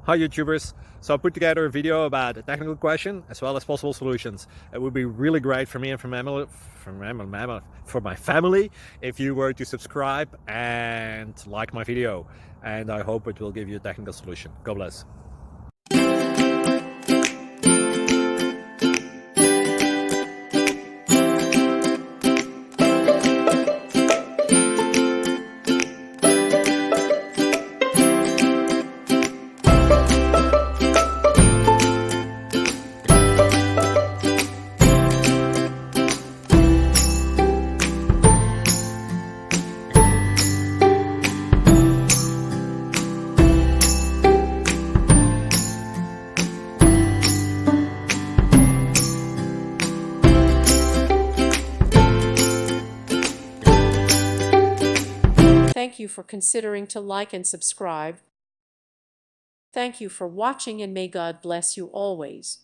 Hi YouTubers! So I put together a video about a technical question as well as possible solutions. It would be really great for me and for my family if you were to subscribe and like my video, and I hope it will give you a technical solution. God bless. Thank you for considering to like and subscribe. Thank you for watching, and may God bless you always.